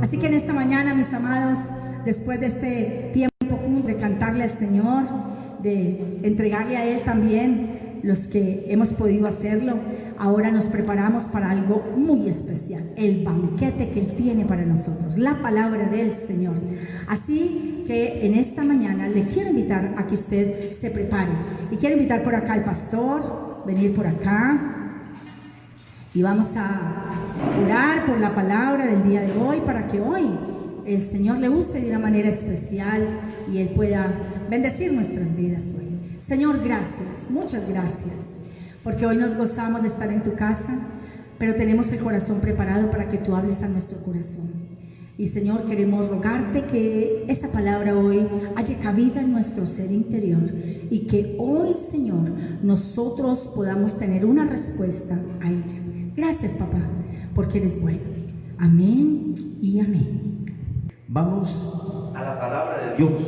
Así que en esta mañana, mis amados, después de este tiempo juntos de cantarle al Señor, de entregarle a Él también los que hemos podido hacerlo, ahora nos preparamos para algo muy especial, el banquete que Él tiene para nosotros, la palabra del Señor. Así que en esta mañana le quiero invitar a que usted se prepare, y quiero invitar por acá al pastor, venir por acá, y vamos a orar por la palabra del día de hoy, para que hoy el Señor le use de una manera especial y Él pueda bendecir nuestras vidas hoy. Señor, gracias, muchas gracias, porque hoy nos gozamos de estar en tu casa, pero tenemos el corazón preparado para que tú hables a nuestro corazón. Y Señor, queremos rogarte que esa palabra hoy haya cabida en nuestro ser interior, y que hoy, Señor, nosotros podamos tener una respuesta a ella. Gracias, papá, porque eres bueno. Amén y amén. Vamos a la palabra de Dios,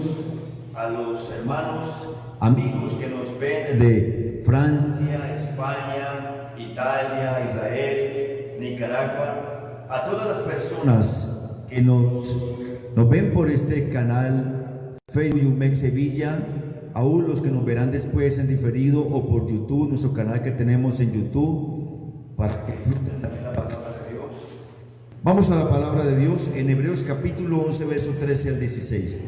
a los hermanos, amigos que nos ven de Francia, España, Italia, Israel, Nicaragua, a todas las personas que nos ven por este canal Facebook Yumex Sevilla, aún los que nos verán después en diferido o por YouTube, nuestro canal que tenemos en YouTube, para que disfruten también la palabra de Dios. Vamos a la palabra de Dios en Hebreos capítulo 11, verso 13 al 16.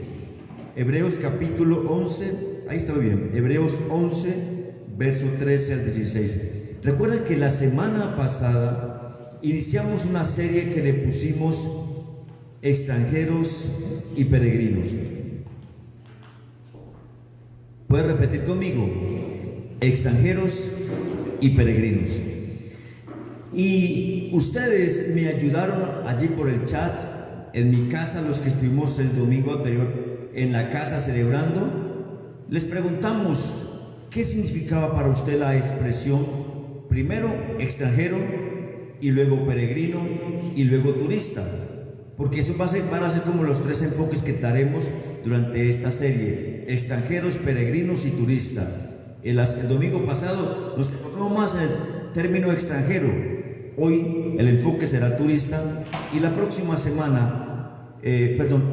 Hebreos capítulo 11, ahí está bien, Hebreos 11, verso 13 al 16. Recuerden que la semana pasada iniciamos una serie que le pusimos extranjeros y peregrinos. ¿Puede repetir conmigo? Extranjeros y peregrinos. Y ustedes me ayudaron allí por el chat, en mi casa, los que estuvimos el domingo anterior en la casa celebrando, les preguntamos qué significaba para usted la expresión, primero extranjero, y luego peregrino, y luego turista, porque eso van a ser como los tres enfoques que daremos durante esta serie: extranjeros, peregrinos y turista. El domingo pasado nos enfocamos más en el término extranjero. Hoy el enfoque será turista, y la próxima semana,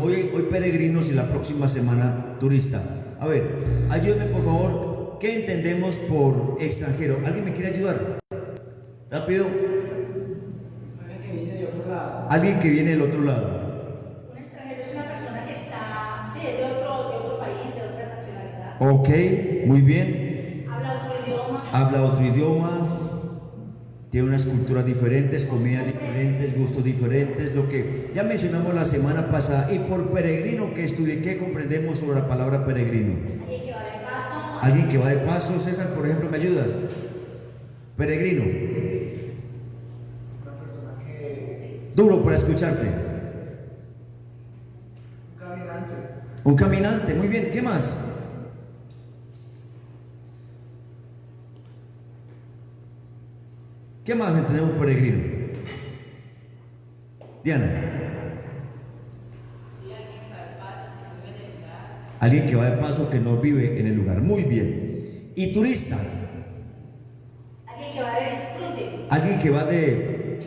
hoy peregrinos y la próxima semana turista. A ver, ayúdenme por favor, ¿qué entendemos por extranjero? ¿Alguien me quiere ayudar? Rápido. Alguien que viene del otro lado. Un extranjero es una persona que está, sí, de otro país, de otra nacionalidad. Ok, muy bien. Habla otro idioma. Tiene unas culturas diferentes, comidas diferentes, gustos diferentes, lo que ya mencionamos la semana pasada. Y por peregrino, ¿qué comprendemos sobre la palabra peregrino? Alguien que va de paso. Alguien que va de paso. César, por ejemplo, ¿me ayudas? Peregrino. Una persona que... Duro para escucharte. Un caminante. Un caminante, muy bien. ¿Qué más? ¿Qué más entendemos por peregrino? Diana. Sí, alguien que va de paso, que no vive en el lugar. Alguien que va de paso, que no vive en el lugar. Muy bien. ¿Y turista? Alguien que va de disfrute. Alguien que va de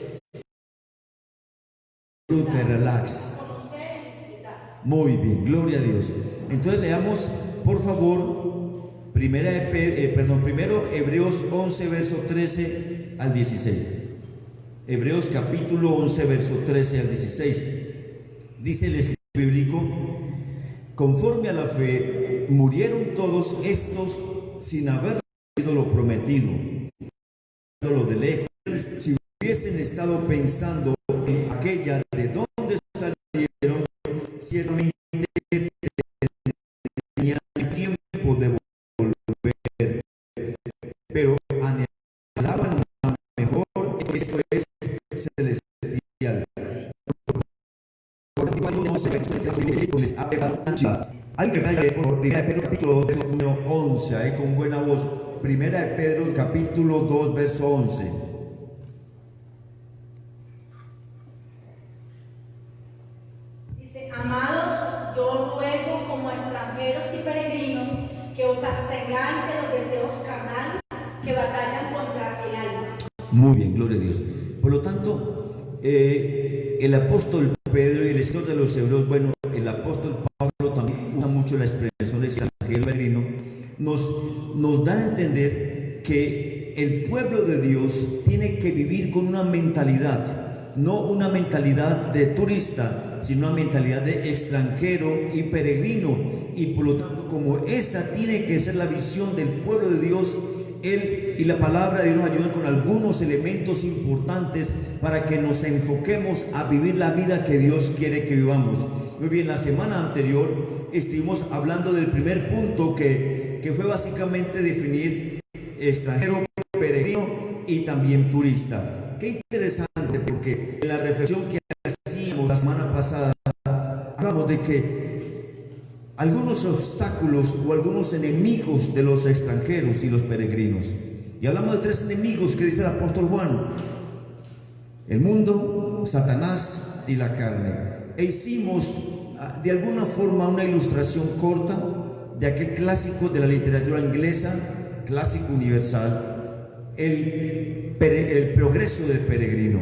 disfrute, relax. Conocer y disfrutar. Muy bien, gloria a Dios. Entonces leamos, por favor, primero Hebreos 11, verso 13 al 16. Hebreos capítulo 11, verso 13 al 16. Dice el escrito bíblico: conforme a la fe, murieron todos estos sin haber recibido lo prometido, lo de lejos. Si hubiesen estado pensando en aquella de donde salieron, ciertamente tenían tiempo de volver, pero anhelaban la mejor, esto es celestial. Por cuando no se les abre. Alguien que vaya por 1 Pedro capítulo 2, verso 11, ahí con buena voz. 1 Pedro capítulo 2, verso 11. Dice: amados, yo ruego como extranjeros y peregrinos que os abstengáis de los deseos carnales que batallan contra el alma. Muy bien, gloria a Dios. Por lo tanto, el apóstol Pedro y el escritor de los Hebreos, bueno, el apóstol Pablo también usa mucho la expresión extranjero peregrino, nos da a entender que el pueblo de Dios tiene que vivir con una mentalidad, no una mentalidad de turista, sino una mentalidad de extranjero y peregrino, y por lo tanto, como esa tiene que ser la visión del pueblo de Dios, Él y la palabra de Dios nos ayudan con algunos elementos importantes para que nos enfoquemos a vivir la vida que Dios quiere que vivamos. Muy bien, la semana anterior estuvimos hablando del primer punto que fue básicamente definir extranjero, peregrino y también turista. Qué interesante, porque en la reflexión que hacíamos la semana pasada hablamos de que algunos obstáculos o algunos enemigos de los extranjeros y los peregrinos. Y hablamos de tres enemigos que dice el apóstol Juan: el mundo, Satanás y la carne. E hicimos de alguna forma una ilustración corta de aquel clásico de la literatura inglesa, clásico universal, el progreso del peregrino.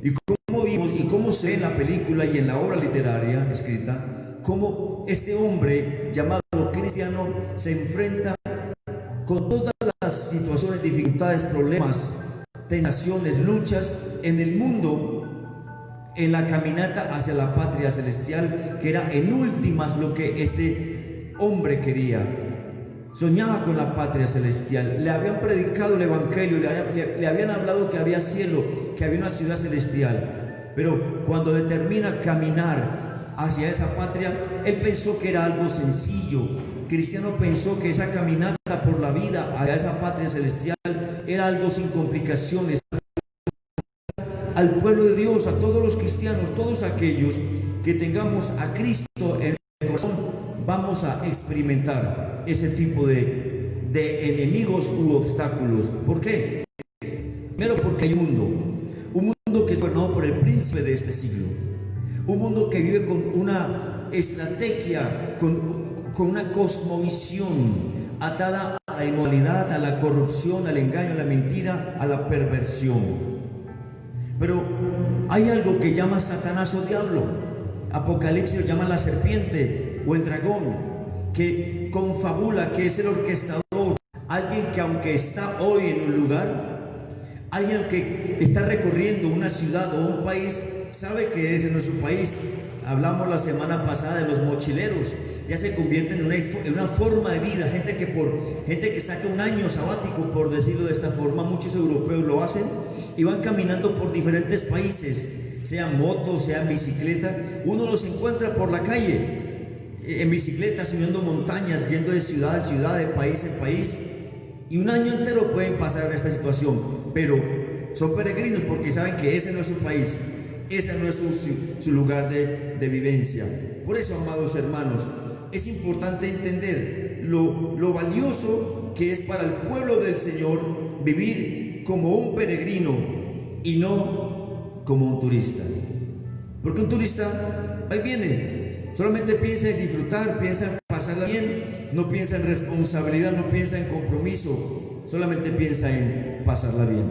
Y cómo vimos y cómo se ve en la película y en la obra literaria escrita, cómo este hombre llamado cristiano se enfrenta con todas las situaciones, dificultades, problemas, tentaciones, luchas en el mundo, en la caminata hacia la patria celestial, que era en últimas lo que este hombre quería. Soñaba con la patria celestial, le habían predicado el evangelio, le habían hablado que había cielo, que había una ciudad celestial, pero cuando determina caminar hacia esa patria, él pensó que era algo sencillo. Cristiano pensó que esa caminata por la vida hacia esa patria celestial era algo sin complicaciones. Al pueblo de Dios, a todos los cristianos, todos aquellos que tengamos a Cristo en el corazón, vamos a experimentar ese tipo de enemigos u obstáculos. ¿Por qué? Primero, porque hay un mundo que es gobernado por el príncipe de este siglo, un mundo que vive con una estrategia, con una cosmovisión atada a la inmoralidad, a la corrupción, al engaño, a la mentira, a la perversión. Pero hay algo que llama Satanás o diablo. Apocalipsis lo llama la serpiente o el dragón, que confabula, que es el orquestador, alguien que aunque está hoy en un lugar, alguien que está recorriendo una ciudad o un país, sabe que ese no es su país. Hablamos la semana pasada de los mochileros, ya se convierten en una forma de vida, gente que saca un año sabático, por decirlo de esta forma. Muchos europeos lo hacen y van caminando por diferentes países, sea en moto, sea en bicicleta. Uno los encuentra por la calle, en bicicleta, subiendo montañas, yendo de ciudad en ciudad, de país en país, y un año entero pueden pasar en esta situación, pero son peregrinos porque saben que ese no es su país, ese no es su lugar de vivencia. Por eso, amados hermanos, es importante entender lo valioso que es para el pueblo del Señor vivir como un peregrino y no como un turista. Porque un turista ahí viene, solamente piensa en disfrutar, piensa en pasarla bien, no piensa en responsabilidad, no piensa en compromiso, solamente piensa en pasarla bien.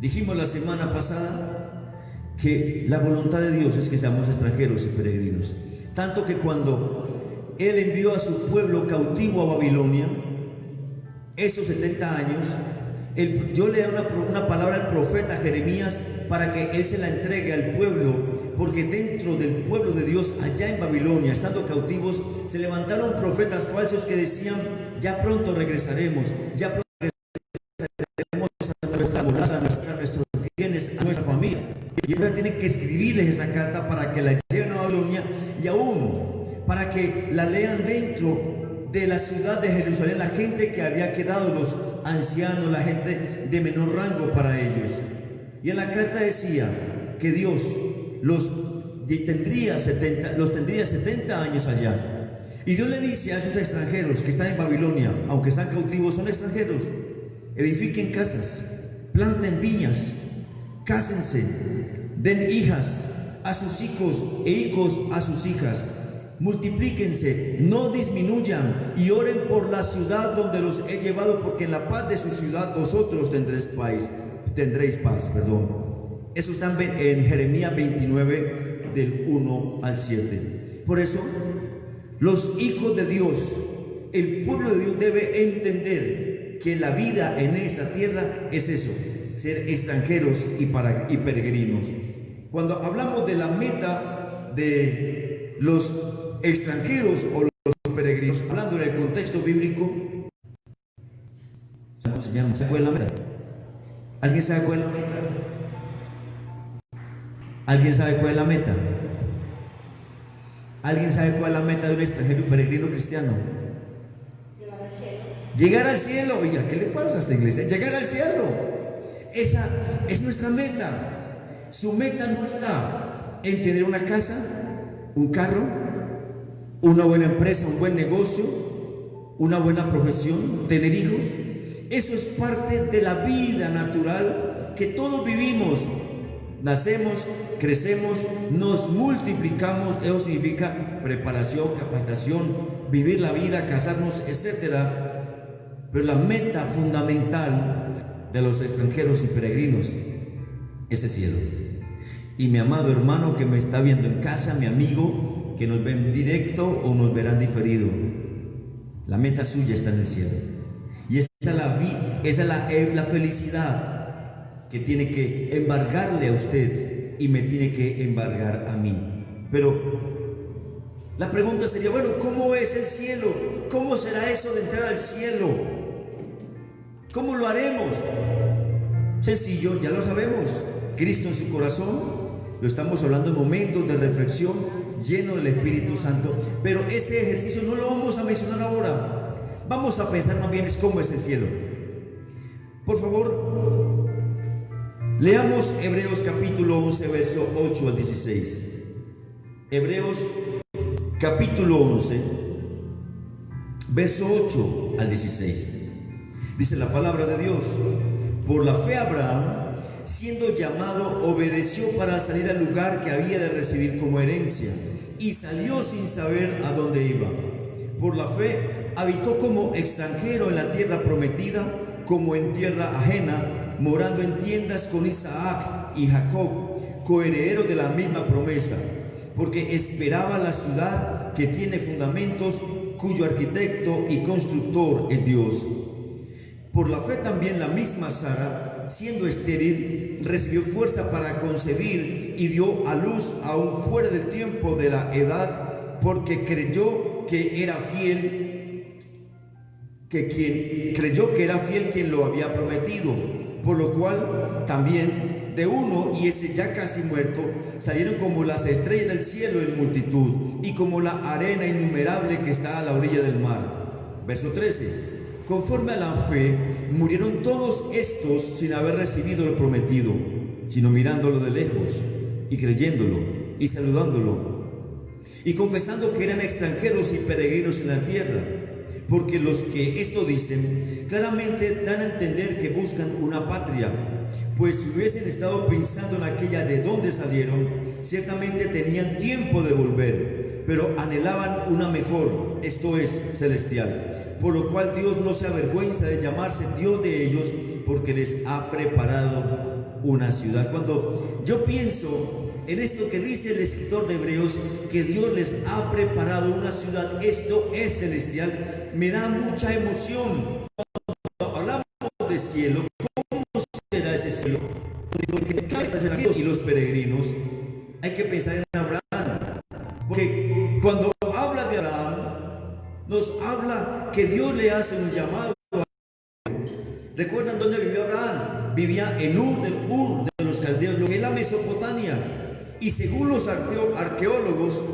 Dijimos la semana pasada que la voluntad de Dios es que seamos extranjeros y peregrinos, tanto que cuando Él envió a su pueblo cautivo a Babilonia, esos 70 años, yo le doy una palabra al profeta Jeremías para que él se la entregue al pueblo, porque dentro del pueblo de Dios, allá en Babilonia, estando cautivos, se levantaron profetas falsos que decían: ya pronto regresaremos, ya pronto regresaremos a nuestra morada, a nuestros bienes, a nuestra familia. Y ahora tienen que escribirles esa carta para que la lleven a Babilonia, y aún para que la lean dentro de la ciudad de Jerusalén, la gente que había quedado, los ancianos, la gente de menor rango para ellos. Y en la carta decía que Dios los tendría 70 años allá. Y Dios le dice a esos extranjeros que están en Babilonia, aunque están cautivos, son extranjeros: edifiquen casas, planten viñas, cásense, den hijas a sus hijos e hijos a sus hijas, multiplíquense, no disminuyan, y oren por la ciudad donde los he llevado, porque en la paz de su ciudad vosotros tendréis paz. Eso está en Jeremías 29, del 1 al 7. Por eso, los hijos de Dios, el pueblo de Dios debe entender que la vida en esa tierra es eso, ser extranjeros y peregrinos. Cuando hablamos de la meta de los extranjeros o los peregrinos, hablando en el contexto bíblico, ¿cómo se llama? ¿Cuál es la meta? ¿Alguien sabe cuál es la meta? ¿Alguien sabe cuál es la meta? ¿Alguien sabe cuál es la meta de un extranjero y peregrino cristiano? Llegar al cielo. Llegar al cielo. Oiga, ¿qué le pasa a esta iglesia? Llegar al cielo. Esa es nuestra meta. Su meta no está en tener una casa, un carro, una buena empresa, un buen negocio, una buena profesión, tener hijos. Eso es parte de la vida natural que todos vivimos. Nacemos, crecemos, nos multiplicamos. Eso significa preparación, capacitación, vivir la vida, casarnos, etc. Pero la meta fundamental de los extranjeros y peregrinos es el cielo. Y mi amado hermano que me está viendo en casa, mi amigo que nos ve en directo o nos verán diferido, la meta suya está en el cielo. Y esa es la felicidad que tiene que embargarle a usted y me tiene que embargar a mí. Pero la pregunta sería, bueno, ¿cómo es el cielo? ¿Cómo será eso de entrar al cielo? ¿Cómo lo haremos? Sencillo, ya lo sabemos. Cristo en su corazón. Lo estamos hablando en momentos de reflexión lleno del Espíritu Santo. Pero ese ejercicio no lo vamos a mencionar ahora. Vamos a pensar más bien es cómo es el cielo. Por favor, leamos Hebreos capítulo 11, verso 8 al 16. Hebreos capítulo 11, verso 8 al 16. Dice la palabra de Dios: por la fe Abraham, siendo llamado, obedeció para salir al lugar que había de recibir como herencia, y salió sin saber a dónde iba. Por la fe habitó como extranjero en la tierra prometida, como en tierra ajena, morando en tiendas con Isaac y Jacob, coherederos de la misma promesa, porque esperaba la ciudad que tiene fundamentos, cuyo arquitecto y constructor es Dios. Por la fe también la misma Sara, siendo estéril, recibió fuerza para concebir y dio a luz aún fuera del tiempo de la edad, porque creyó que era fiel quien lo había prometido, por lo cual también de uno, y ese ya casi muerto, salieron como las estrellas del cielo en multitud, y como la arena innumerable que está a la orilla del mar. Verso 13. Conforme a la fe, murieron todos estos sin haber recibido lo prometido, sino mirándolo de lejos, y creyéndolo, y saludándolo, y confesando que eran extranjeros y peregrinos en la tierra. Porque los que esto dicen, claramente dan a entender que buscan una patria, pues si hubiesen estado pensando en aquella de donde salieron, ciertamente tenían tiempo de volver, pero anhelaban una mejor, esto es, celestial. Por lo cual Dios no se avergüenza de llamarse Dios de ellos, porque les ha preparado una ciudad. Cuando yo pienso en esto que dice el escritor de Hebreos, que Dios les ha preparado una ciudad, esto es celestial, me da mucha emoción. Cuando hablamos de cielo, ¿cómo será ese cielo? Y los peregrinos, hay que pensar en Abraham, porque cuando habla de Abraham, nos habla que Dios le hace un llamado. ¿Recuerdan dónde vivió Abraham? Vivía en Ur de los caldeos, lo que es la Mesopotamia. Y según los arqueólogos,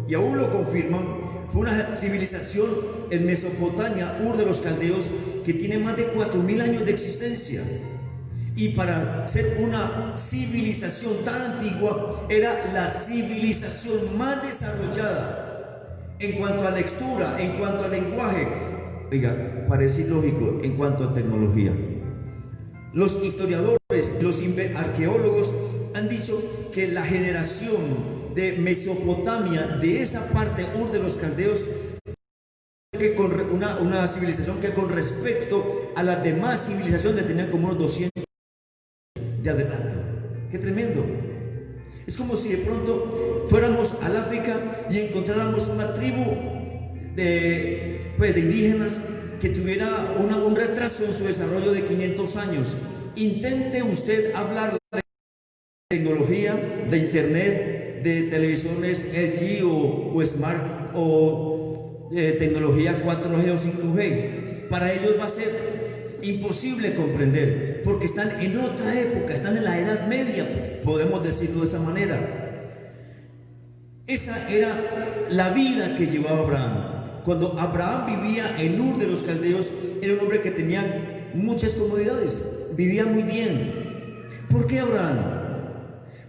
y aún lo confirman, fue una civilización en Mesopotamia, Ur de los caldeos, que tiene más de 4000 años de existencia. Y para ser una civilización tan antigua, era la civilización más desarrollada en cuanto a lectura, en cuanto a lenguaje. Oiga, parece ilógico en cuanto a tecnología. Los historiadores, los arqueólogos han dicho que la generación de Mesopotamia, de esa parte Ur de los caldeos, que con una civilización que con respecto a las demás civilizaciones tenían como unos 200 de adelanto. ¡Qué tremendo! Es como si de pronto fuéramos al África y encontráramos una tribu de indígenas que tuviera un retraso en su desarrollo de 500 años. Intente usted hablar de tecnología, de internet, de televisiones LG o Smart o tecnología 4G o 5G. Para ellos va a ser imposible comprender, porque están en otra época, están en la Edad Media, podemos decirlo de esa manera. Esa era la vida que llevaba Abraham. Cuando Abraham vivía en Ur de los Caldeos, era un hombre que tenía muchas comodidades, vivía muy bien. ¿Por qué Abraham?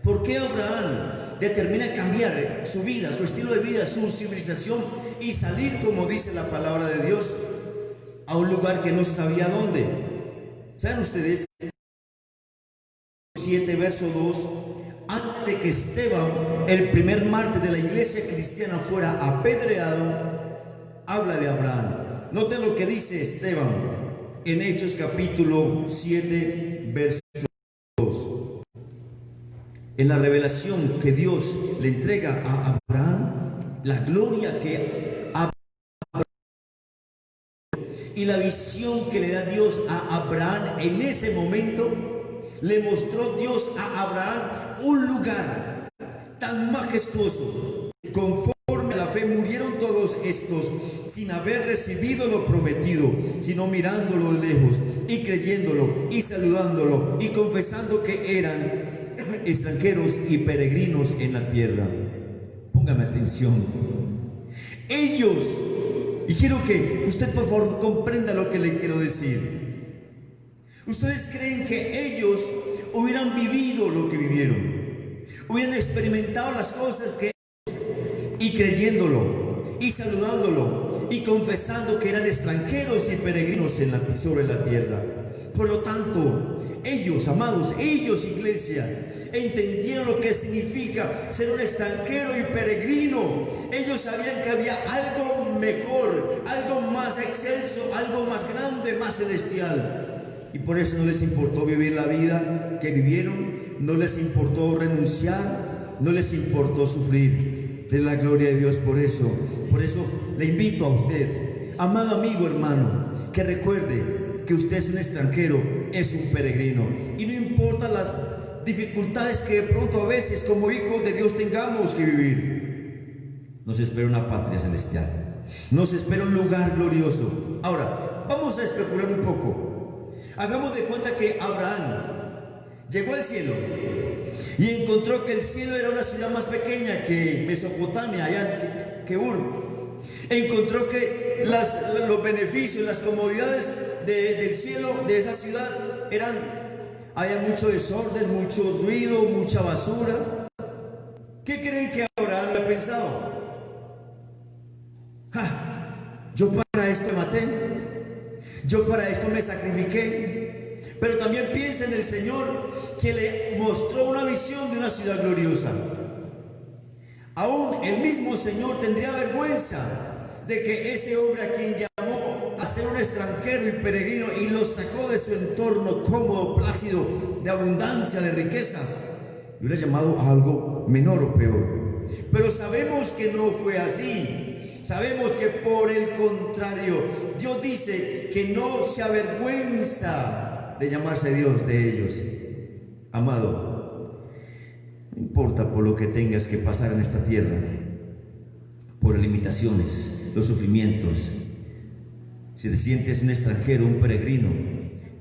¿Por qué Abraham determina cambiar su vida, su estilo de vida, su civilización y salir, como dice la palabra de Dios, a un lugar que no se sabía dónde? ¿Saben ustedes? 7, verso 2, antes de que Esteban, el primer mártir de la iglesia cristiana, fuera apedreado, habla de Abraham. Noten lo que dice Esteban en Hechos capítulo 7, verso 2. En la revelación que Dios le entrega a Abraham, la gloria que y la visión que le da Dios a Abraham en ese momento, le mostró Dios a Abraham un lugar tan majestuoso. Conforme a la fe murieron todos estos sin haber recibido lo prometido, sino mirándolo de lejos y creyéndolo y saludándolo y confesando que eran extranjeros y peregrinos en la tierra. Póngame atención. Ellos, y quiero que usted por favor comprenda lo que le quiero decir. ¿Ustedes creen que ellos hubieran vivido lo que vivieron? Hubieran experimentado las cosas que y creyéndolo y saludándolo y confesando que eran extranjeros y peregrinos sobre la tierra. Por lo tanto, ellos, amados, ellos, iglesia, entendieron lo que significa ser un extranjero y peregrino. Ellos sabían que había algo mejor, algo más excelso, algo más grande, más celestial. Y por eso no les importó vivir la vida que vivieron, no les importó renunciar, no les importó sufrir. De la gloria de Dios por eso le invito a usted, amado amigo, hermano, que recuerde que usted es un extranjero, es un peregrino, y no importa las dificultades que de pronto a veces como hijos de Dios tengamos que vivir, nos espera una patria celestial, nos espera un lugar glorioso. Ahora, vamos a especular un poco. Hagamos de cuenta que Abraham llegó al cielo y encontró que el cielo era una ciudad más pequeña que Mesopotamia, allá que Ur. Encontró que los beneficios, las comodidades del cielo, de esa ciudad, había mucho desorden, mucho ruido, mucha basura. ¿Qué creen que Abraham había pensado? Yo para esto me maté, yo para esto me sacrifiqué. Pero también piensa en el Señor, que le mostró una visión de una ciudad gloriosa. Aún el mismo Señor tendría vergüenza de que ese hombre a quien llamó a ser un extranjero y peregrino y lo sacó de su entorno cómodo, plácido, de abundancia, de riquezas, lo hubiera llamado a algo menor o peor. Pero sabemos que no fue así. Sabemos que por el contrario, Dios dice que no se avergüenza de llamarse Dios de ellos. Amado, no importa por lo que tengas que pasar en esta tierra, por las limitaciones, los sufrimientos, si te sientes un extranjero, un peregrino,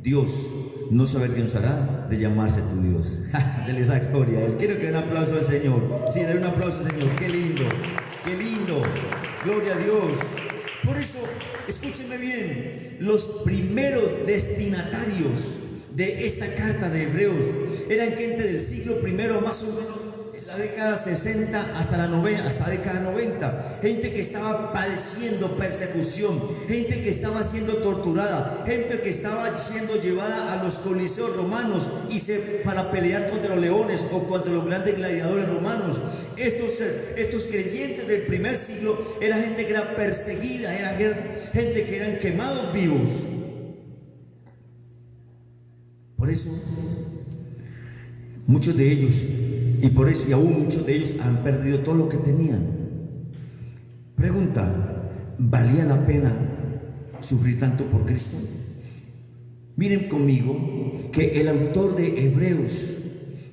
Dios no se avergonzará de llamarse tu Dios. Dele esa gloria a Él. Quiero que den un aplauso al Señor. Sí, den un aplauso al Señor. Qué lindo, qué lindo. Gloria a Dios. Por eso, escúchenme bien, los primeros destinatarios de esta carta de Hebreos eran gente del siglo I, más o menos en la década 60 hasta la década 90, gente que estaba padeciendo persecución, gente que estaba siendo torturada, gente que estaba siendo llevada a los coliseos romanos para pelear contra los leones o contra los grandes gladiadores romanos. Estos creyentes del primer siglo era gente que era perseguida, era gente que eran quemados vivos. Por eso, muchos de ellos Y por eso, y aún muchos de ellos han perdido todo lo que tenían. Pregunta: ¿valía la pena sufrir tanto por Cristo? Miren conmigo que el autor de Hebreos,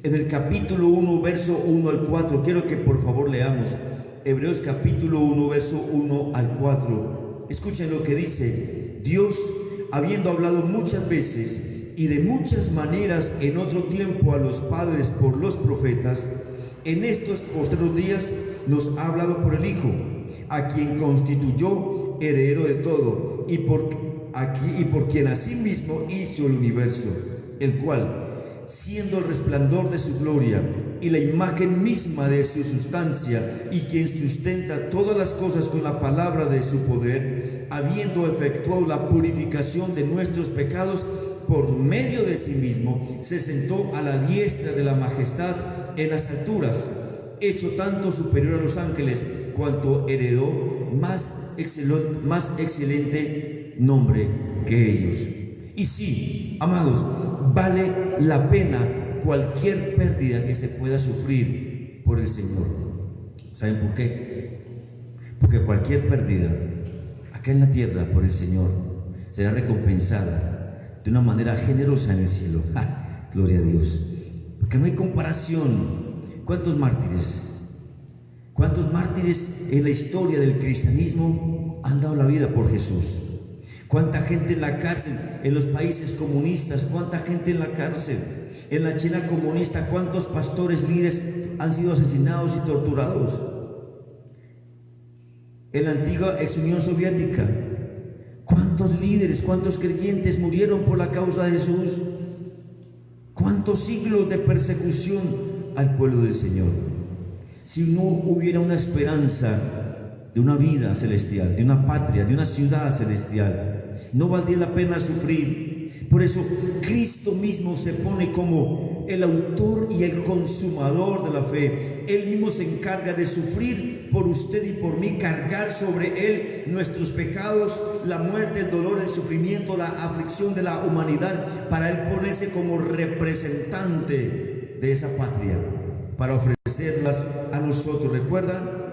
en el capítulo 1, verso 1 al 4, quiero que por favor leamos Hebreos capítulo 1, verso 1 al 4. Escuchen lo que dice: Dios, habiendo hablado muchas veces y de muchas maneras en otro tiempo a los padres por los profetas, en estos postreros días nos ha hablado por el Hijo, a quien constituyó heredero de todo, y por quien asimismo hizo el universo, el cual, siendo el resplandor de su gloria y la imagen misma de su sustancia, y quien sustenta todas las cosas con la palabra de su poder, habiendo efectuado la purificación de nuestros pecados por medio de sí mismo, se sentó a la diestra de la majestad en las alturas, hecho tanto superior a los ángeles, cuanto heredó más excelente nombre que ellos. Y sí, amados, vale la pena cualquier pérdida que se pueda sufrir por el Señor. ¿Saben por qué? Porque cualquier pérdida acá en la tierra por el Señor será recompensada de una manera generosa en el cielo. ¡Ja! Gloria a Dios. Porque no hay comparación. ¿Cuántos mártires? ¿Cuántos mártires en la historia del cristianismo han dado la vida por Jesús? ¿Cuánta gente en la cárcel en los países comunistas? ¿Cuánta gente en la cárcel? En la China comunista, ¿cuántos pastores líderes han sido asesinados y torturados? En la antigua ex Unión Soviética, ¿cuántos líderes, cuántos creyentes murieron por la causa de Jesús? ¿Cuántos siglos de persecución al pueblo del Señor? Si no hubiera una esperanza de una vida celestial, de una patria, de una ciudad celestial, no valdría la pena sufrir. Por eso Cristo mismo se pone como el autor y el consumador de la fe. Él mismo se encarga de sufrir por usted y por mí, cargar sobre Él nuestros pecados, la muerte, el dolor, el sufrimiento, la aflicción de la humanidad, para Él ponerse como representante de esa patria, para ofrecerlas a nosotros. ¿Recuerdan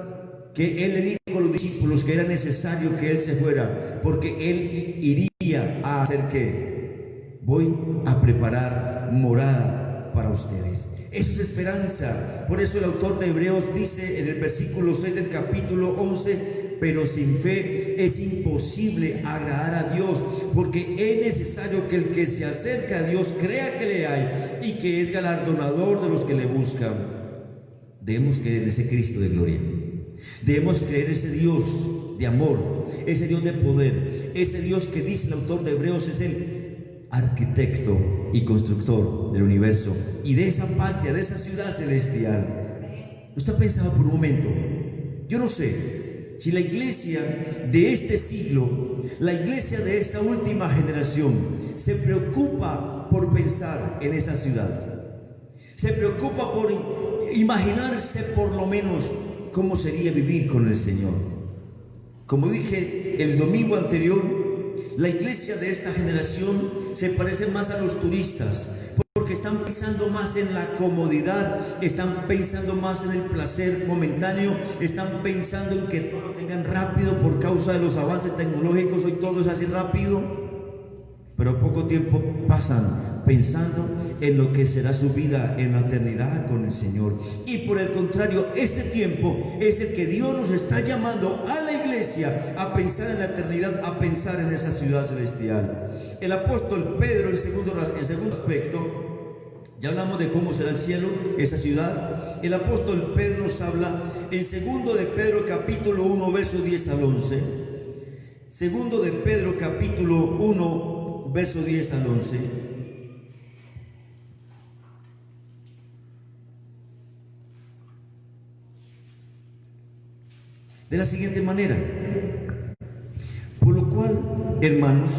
que Él le dijo a los discípulos que era necesario que Él se fuera, porque Él iría a hacer qué? Voy a preparar morada para ustedes. Eso es esperanza. Por eso el autor de Hebreos dice en el versículo 6 del capítulo 11: pero sin fe es imposible agradar a Dios, porque es necesario que el que se acerca a Dios crea que le hay y que es galardonador de los que le buscan. Debemos creer en ese Cristo de gloria. Debemos creer en ese Dios de amor, ese Dios de poder, ese Dios que dice el autor de Hebreos es el arquitecto y constructor del universo y de esa patria, de esa ciudad celestial. Usted ha pensado por un momento, yo no sé si la iglesia de este siglo, la iglesia de esta última generación, se preocupa por pensar en esa ciudad, se preocupa por imaginarse por lo menos cómo sería vivir con el Señor. Como dije el domingo anterior, la iglesia de esta generación se parece más a los turistas, porque están pensando más en la comodidad, están pensando más en el placer momentáneo, están pensando en que todo lo tengan rápido por causa de los avances tecnológicos. Hoy todo es así rápido, pero poco tiempo pasan pensando en lo que será su vida en la eternidad con el Señor. Y por el contrario, este tiempo es el que Dios nos está llamando a la iglesia a pensar en la eternidad, a pensar en esa ciudad celestial. El apóstol Pedro, en segundo aspecto, ya hablamos de cómo será el cielo, esa ciudad. El apóstol Pedro nos habla en segundo de Pedro capítulo 1 verso 10 al 11. Segundo de Pedro capítulo 1 verso 10 al 11. De la siguiente manera: por lo cual, hermanos,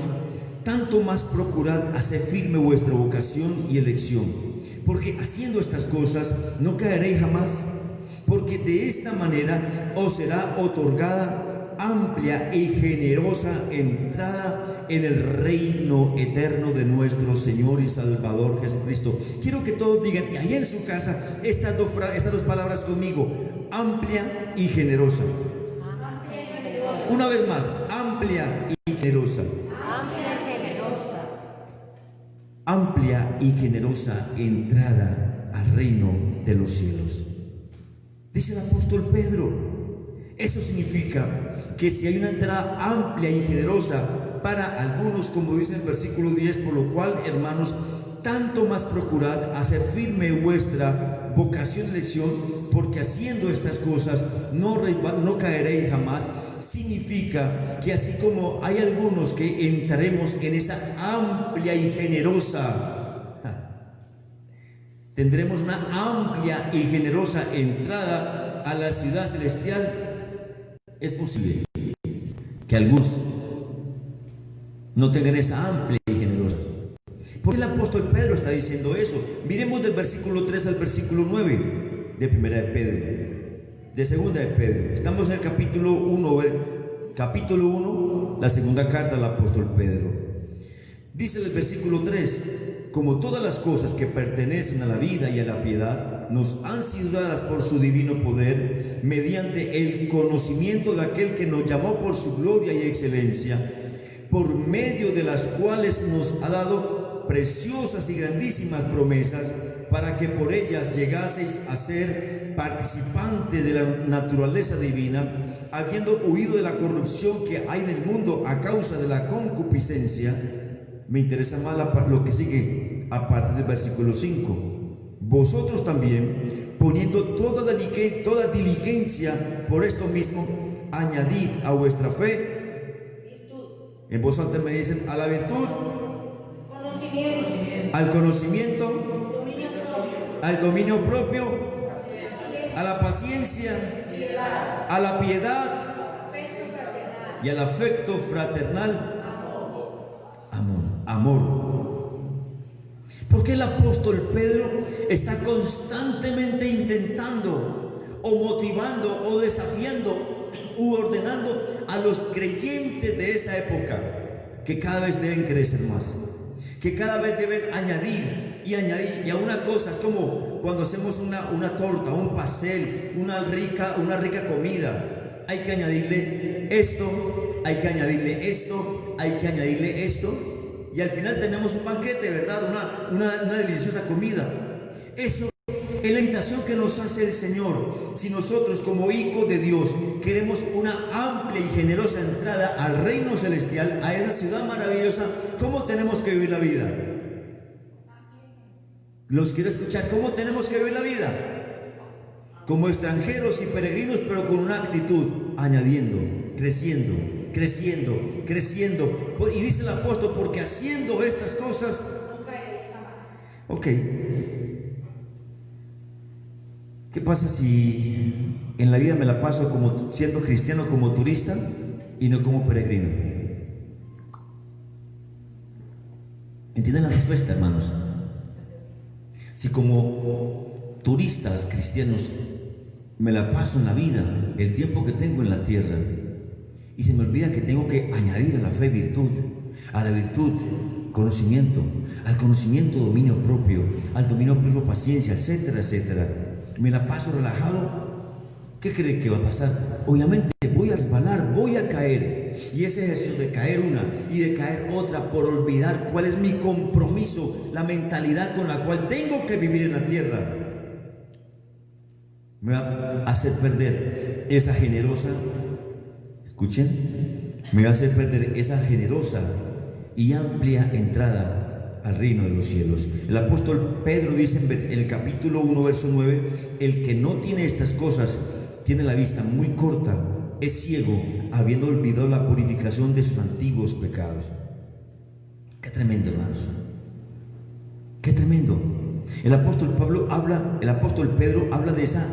tanto más procurad hacer firme vuestra vocación y elección, porque haciendo estas cosas no caeréis jamás, porque de esta manera os será otorgada amplia y generosa entrada en el reino eterno de nuestro Señor y Salvador Jesucristo. Quiero que todos digan ahí en su casa estas dos palabras conmigo: amplia y generosa. Una vez más, amplia y generosa. Amplia y generosa entrada al reino de los cielos. Dice el apóstol Pedro. Eso significa que si hay una entrada amplia y generosa para algunos, como dice el versículo 10, por lo cual, hermanos, tanto más procurad hacer firme vuestra vocación y elección, porque haciendo estas cosas no caeréis jamás. Significa que así como hay algunos que entraremos en esa amplia y generosa, tendremos una amplia y generosa entrada a la ciudad celestial. Es posible que algunos no tengan esa amplia y generosa. ¿Por qué el apóstol Pedro está diciendo eso? Miremos del versículo 3 al versículo 9 de Primera de Pedro, de Segunda de Pedro. Estamos en el capítulo 1, la segunda carta al apóstol Pedro. Dice en el versículo 3: como todas las cosas que pertenecen a la vida y a la piedad nos han sido dadas por su divino poder, mediante el conocimiento de aquel que nos llamó por su gloria y excelencia, por medio de las cuales nos ha dado preciosas y grandísimas promesas, para que por ellas llegaseis a ser participantes de la naturaleza divina, habiendo huido de la corrupción que hay en el mundo a causa de la concupiscencia. Me interesa más lo que sigue a partir del versículo 5. Vosotros también, poniendo toda diligencia por esto mismo, añadid a vuestra fe, en voz alta me dicen, a la virtud, Conocimiento. al conocimiento, Dominio propio. al dominio propio, Paciencia. a la paciencia, Piedad. a la piedad Afecto fraternal. y al afecto fraternal. Amor. Porque el apóstol Pedro está constantemente intentando o motivando o desafiando u ordenando a los creyentes de esa época que cada vez deben crecer más, que cada vez deben añadir y añadir. Y a una cosa, es como cuando hacemos una torta, un pastel, una rica comida. Hay que añadirle esto, hay que añadirle esto, hay que añadirle esto. Y al final tenemos un banquete, ¿verdad? Una deliciosa comida. Eso es la invitación que nos hace el Señor. Si nosotros como hijos de Dios queremos una amplia y generosa entrada al reino celestial, a esa ciudad maravillosa, ¿cómo tenemos que vivir la vida? Los quiero escuchar. ¿Cómo tenemos que vivir la vida? Como extranjeros y peregrinos, pero con una actitud, añadiendo, creciendo. Y dice el apóstol, porque haciendo estas cosas, No caeréis jamás. ok. ¿Qué pasa si en la vida me la paso como siendo cristiano, como turista y no como peregrino? ¿Entienden la respuesta, hermanos? Si como turistas cristianos me la paso en la vida, el tiempo que tengo en la tierra, y se me olvida que tengo que añadir a la fe virtud, a la virtud conocimiento, al conocimiento dominio propio, al dominio propio paciencia, etcétera, etcétera. Me la paso relajado, ¿qué cree que va a pasar? Obviamente voy a resbalar, voy a caer. Y ese ejercicio de caer una y de caer otra por olvidar cuál es mi compromiso, la mentalidad con la cual tengo que vivir en la tierra, me va a hacer perder esa generosa, escuchen, me va a hacer perder esa generosa y amplia entrada al reino de los cielos. El apóstol Pedro dice en el capítulo 1, verso 9, el que no tiene estas cosas tiene la vista muy corta, es ciego, habiendo olvidado la purificación de sus antiguos pecados. Qué tremendo, hermanos. Qué tremendo. El apóstol Pedro habla de esa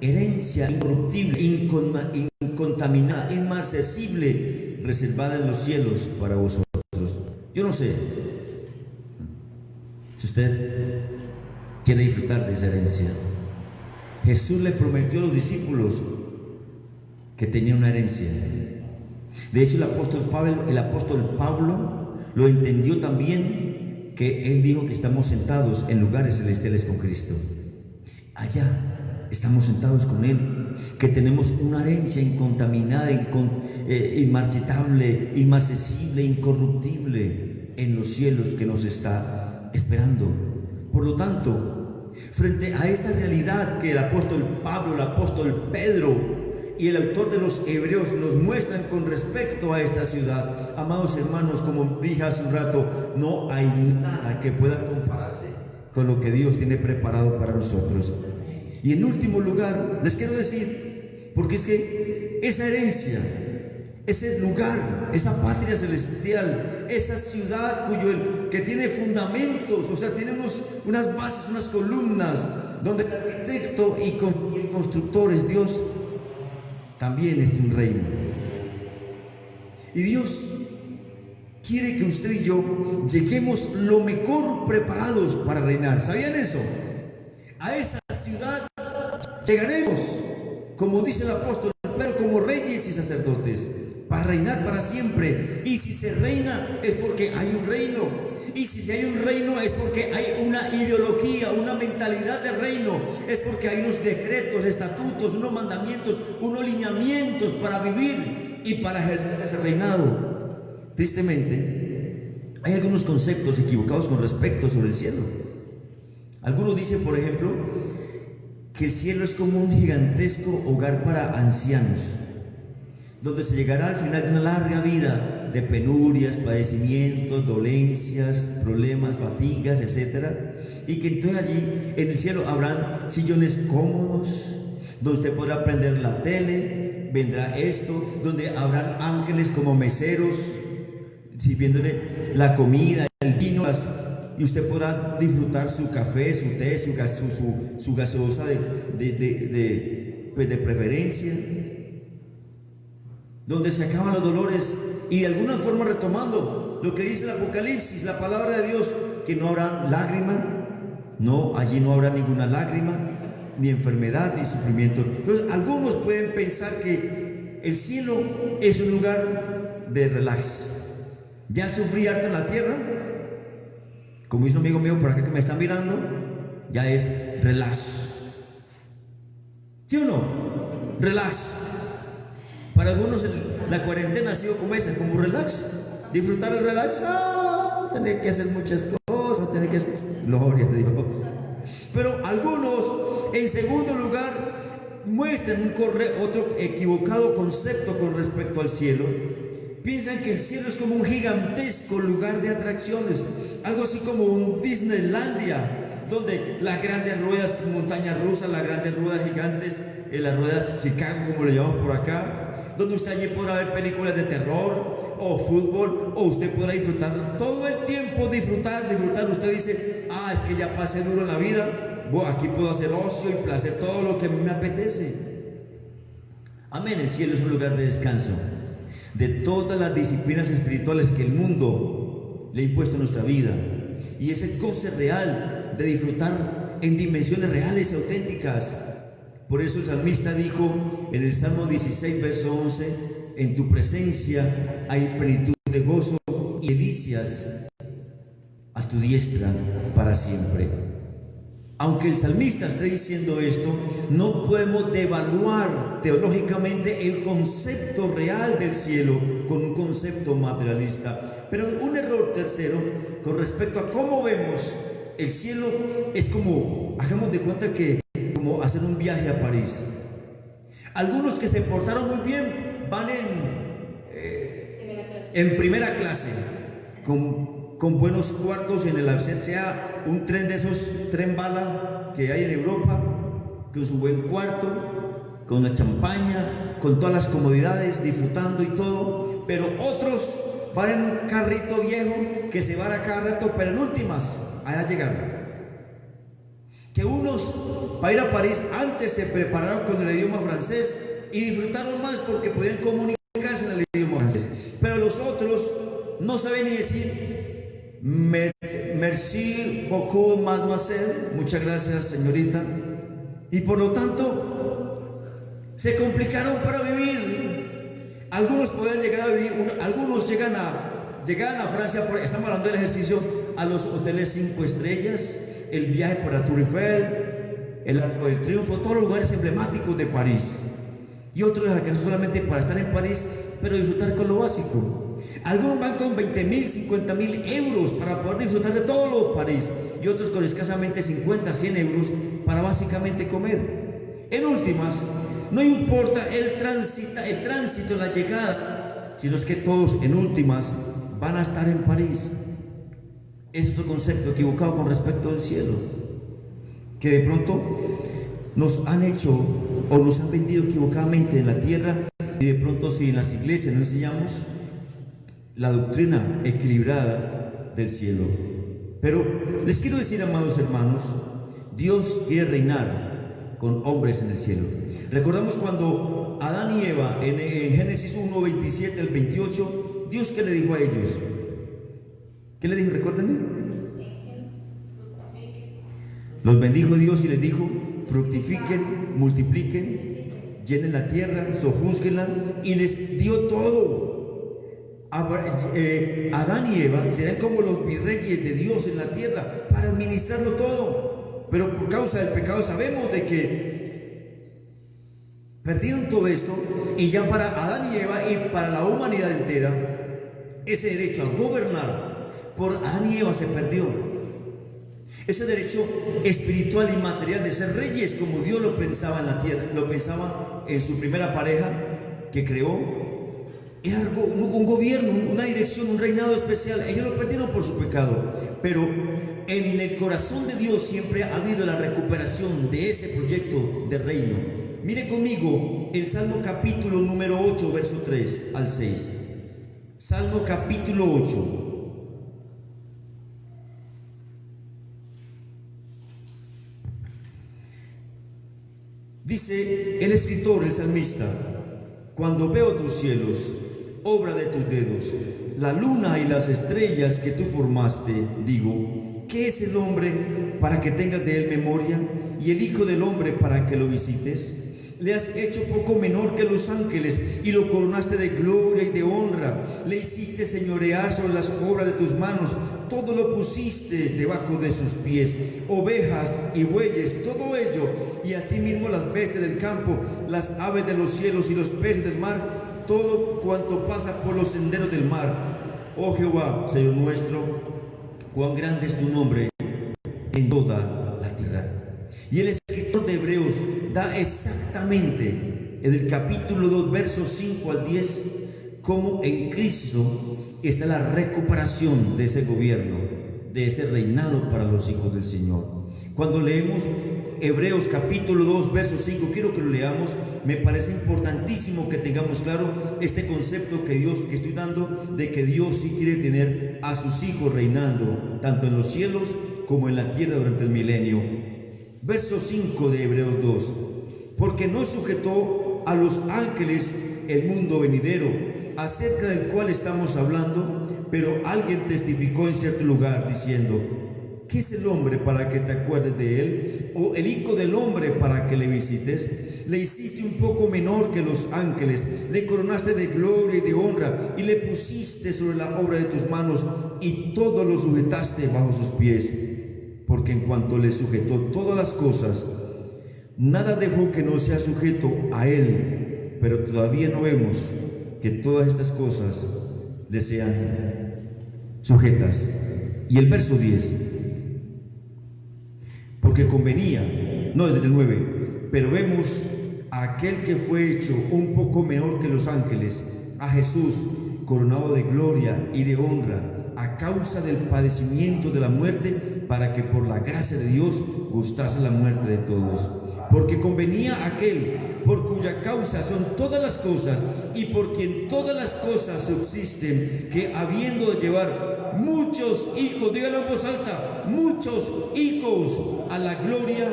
herencia incorruptible, incontaminada, inmarcesible, reservada en los cielos para vosotros. Yo no sé si usted quiere disfrutar de esa herencia. Jesús le prometió a los discípulos que tenía una herencia. De hecho, el apóstol Pablo lo entendió también, que él dijo que estamos sentados en lugares celestiales con Cristo. Allá estamos sentados con Él, que tenemos una herencia incontaminada, inmarchitable, inmarcesible, incorruptible en los cielos que nos está esperando. Por lo tanto, frente a esta realidad que el apóstol Pablo, el apóstol Pedro y el autor de los Hebreos nos muestran con respecto a esta ciudad, amados hermanos, como dije hace un rato, no hay nada que pueda compararse con lo que Dios tiene preparado para nosotros. Y en último lugar, les quiero decir, porque es que esa herencia, ese lugar, esa patria celestial, esa ciudad que tiene fundamentos, o sea, tiene unas bases, unas columnas, donde el arquitecto y el constructor es Dios, también es un reino. Y Dios quiere que usted y yo lleguemos lo mejor preparados para reinar. ¿Sabían eso? A esa ciudad llegaremos, como dice el apóstol Pedro, como reyes y sacerdotes, para reinar para siempre. Y si se reina es porque hay un reino. Y si hay un reino es porque hay una ideología, una mentalidad de reino. Es porque hay unos decretos, estatutos, unos mandamientos, unos lineamientos para vivir y para ejercer ese reinado. Tristemente, hay algunos conceptos equivocados con respecto sobre el cielo. Algunos dicen, por ejemplo, que el cielo es como un gigantesco hogar para ancianos, donde se llegará al final de una larga vida de penurias, padecimientos, dolencias, problemas, fatigas, etc. Y que entonces allí en el cielo habrán sillones cómodos, donde usted podrá prender la tele, vendrá esto, donde habrán ángeles como meseros, sirviéndole la comida, el vino, y usted podrá disfrutar su café, su té, su gaseosa de preferencia, donde se acaban los dolores. Y de alguna forma, retomando lo que dice el Apocalipsis, la palabra de Dios, que no habrá lágrima, no, allí no habrá ninguna lágrima, ni enfermedad, ni sufrimiento. Entonces, algunos pueden pensar que el cielo es un lugar de relax. Ya sufrí harto en la tierra, como dice un amigo mío por acá que me está mirando, ya es relax. ¿Sí o no? Relax. Para algunos la cuarentena ha sido como esa, como relax. Disfrutar el relax, no tener que hacer muchas cosas, no tener que hacer... Gloria a Dios. Pero algunos, en segundo lugar, muestran otro equivocado concepto con respecto al cielo. Piensan que el cielo es como un gigantesco lugar de atracciones, algo así como un Disneylandia, donde las grandes ruedas, montañas rusas, las grandes ruedas gigantes, las ruedas Chicago, como le llamamos por acá, donde usted allí podrá ver películas de terror o fútbol, o usted podrá disfrutar todo el tiempo, disfrutar. Usted dice, es que ya pasé duro en la vida, aquí puedo hacer ocio y placer, todo lo que a mí me apetece. Amén. El cielo es un lugar de descanso de todas las disciplinas espirituales que el mundo le ha impuesto a nuestra vida, y ese goce real de disfrutar en dimensiones reales y auténticas. Por eso el salmista dijo en el Salmo 16, verso 11, en tu presencia hay plenitud de gozo y delicias, a tu diestra para siempre. Aunque el salmista esté diciendo esto, no podemos devaluar teológicamente el concepto real del cielo con un concepto materialista. Pero un error tercero con respecto a cómo vemos el cielo es como, hagamos de cuenta que como hacer un viaje a París. Algunos que se portaron muy bien van en primera clase, con buenos cuartos en el ascensor, sea un tren de esos, tren bala que hay en Europa, con su buen cuarto, con la champaña, con todas las comodidades, disfrutando y todo. Pero otros van en un carrito viejo que se va a cada rato, pero en últimas, allá llegaron. Que unos, para ir a París, antes se prepararon con el idioma francés y disfrutaron más porque podían comunicarse en el idioma francés. Pero los otros no saben ni decir merci beaucoup, mademoiselle, muchas gracias, señorita. Y por lo tanto, se complicaron para vivir. Algunos pueden llegar a vivir, algunos llegan a Francia, estamos hablando del ejercicio, a los hoteles 5 estrellas, el viaje por la Tour Eiffel, el Arco del Triunfo, todos los lugares emblemáticos de París. Y otros alcanzan solamente para estar en París, pero disfrutar con lo básico. Algunos van con 20.000, 50.000 euros para poder disfrutar de todo lo de París, y otros con escasamente 50, 100 euros para básicamente comer. En últimas, no importa el tránsito, la llegada, sino es que todos en últimas van a estar en París. Ese es otro concepto equivocado con respecto al cielo, que de pronto nos han hecho o nos han vendido equivocadamente en la tierra, y de pronto si en las iglesias no enseñamos la doctrina equilibrada del cielo. Pero les quiero decir, amados hermanos, Dios quiere reinar con hombres en el cielo. Recordamos cuando Adán y Eva en Génesis 1, 27 al 28, Dios, ¿qué le dijo a ellos? ¿Qué le dijo? Recuérdenme. Los bendijo Dios y les dijo: fructifiquen, multipliquen, llenen la tierra, sojúzguenla, y les dio todo. Adán y Eva serán como los virreyes de Dios en la tierra para administrarlo todo. Pero por causa del pecado sabemos de que perdieron todo esto, y ya para Adán y Eva y para la humanidad entera, ese derecho a gobernar por Adán y Eva se perdió. Ese derecho espiritual y material de ser reyes como Dios lo pensaba en la tierra, lo pensaba en su primera pareja que creó, era algo, un gobierno, una dirección, un reinado especial. Ellos lo perdieron por su pecado, pero en el corazón de Dios siempre ha habido la recuperación de ese proyecto de reino. Mire conmigo el Salmo capítulo número 8, verso 3 al 6. Salmo capítulo 8. Dice el escritor, el salmista: cuando veo tus cielos, obra de tus dedos, la luna y las estrellas que tú formaste, digo, ¿qué es el hombre para que tengas de él memoria? Y el hijo del hombre para que lo visites. Le has hecho poco menor que los ángeles y lo coronaste de gloria y de honra. Le hiciste señorear sobre las obras de tus manos. Todo lo pusiste debajo de sus pies, ovejas y bueyes, todo ello, y asimismo las bestias del campo, las aves de los cielos y los peces del mar, todo cuanto pasa por los senderos del mar. Oh Jehová, Señor nuestro, cuán grande es tu nombre en toda la tierra. Y el escritor de Hebreos da exactamente en el capítulo 2, versos 5 al 10, cómo en Cristo está la recuperación de ese gobierno, de ese reinado para los hijos del Señor. Cuando leemos Hebreos capítulo 2, verso 5, quiero que lo leamos. Me parece importantísimo que tengamos claro este concepto que estoy dando, de que Dios sí quiere tener a sus hijos reinando, tanto en los cielos como en la tierra durante el milenio. Verso 5 de Hebreos 2: porque no sujetó a los ángeles el mundo venidero, acerca del cual estamos hablando, pero alguien testificó en cierto lugar diciendo: ¿qué es el hombre para que te acuerdes de él? ¿O el hijo del hombre para que le visites? Le hiciste un poco menor que los ángeles, le coronaste de gloria y de honra, y le pusiste sobre la obra de tus manos, y todo lo sujetaste bajo sus pies. Porque en cuanto le sujetó todas las cosas, nada dejó que no sea sujeto a él. Pero todavía no vemos que todas estas cosas le sean sujetas. Y el verso 10: porque convenía, no desde el 9, pero vemos a aquel que fue hecho un poco menor que los ángeles, a Jesús, coronado de gloria y de honra, a causa del padecimiento de la muerte, para que por la gracia de Dios gustase la muerte de todos. Porque convenía aquel por cuya causa son todas las cosas, y por quien todas las cosas subsisten, que habiendo de llevar muchos hijos, díganlo en voz alta, muchos hijos a la gloria,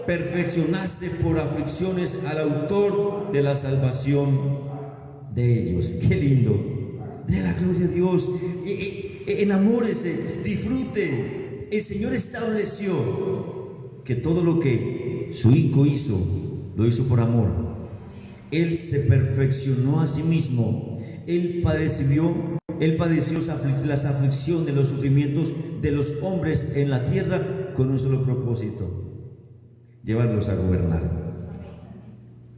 perfeccionase por aflicciones al autor de la salvación de ellos. Qué lindo, de la gloria a Dios. Enamórese, disfrute. El Señor estableció que todo lo que su Hijo hizo, lo hizo por amor. Él se perfeccionó a sí mismo Él padeció las aflicciones, los sufrimientos de los hombres en la tierra con un solo propósito: llevarlos a gobernar.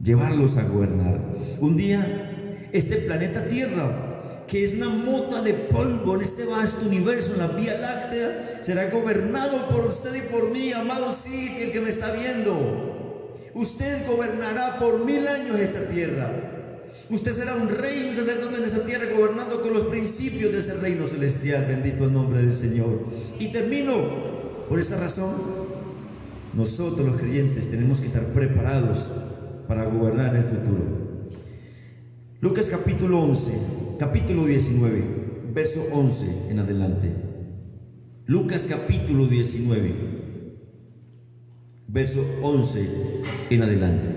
Llevarlos a gobernar. Un día, este planeta Tierra, que es una mota de polvo en este vasto universo, en la Vía Láctea, será gobernado por usted y por mí, amado, sí, el que me está viendo. Usted gobernará por 1000 años esta tierra. Usted será un rey, un sacerdote en esta tierra, gobernando con los principios de ese reino celestial. Bendito el nombre del Señor. Y termino. Por esa razón, nosotros los creyentes tenemos que estar preparados para gobernar el futuro. Lucas capítulo 19, verso 11 en adelante. Lucas capítulo 19, verso 11 en adelante.